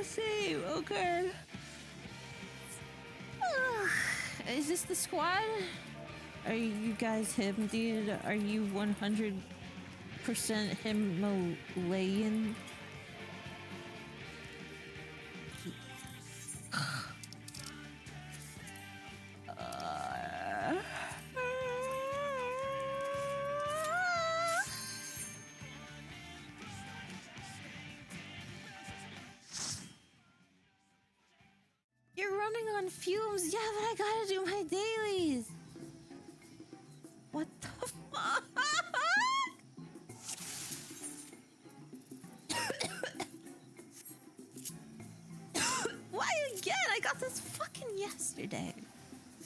same. Okay. Is this the squad? Are you guys him, dude? Are you 100% Himalayan? You're running on fumes. Yeah, but I gotta do my dailies. What the fuck? Why again? I got this fucking yesterday.